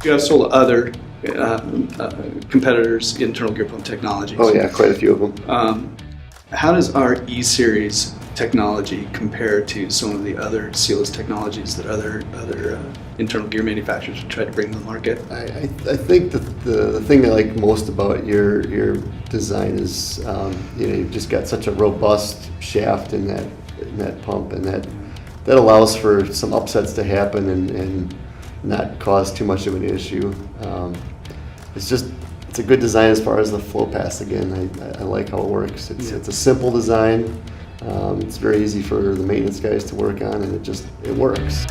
You have sold other competitors' internal gear pump technologies. Oh yeah, quite a few of them. How does our E-Series technology compare to some of the other sealless technologies that other internal gear manufacturers have tried to bring to the market? I think that the thing I like most about your design is you've just got such a robust shaft in that pump, and that allows for some upsets to happen and not cause too much of an issue. It's a good design as far as the flow pass. Again, I like how it works. It's a simple design. It's very easy for the maintenance guys to work on, and it works.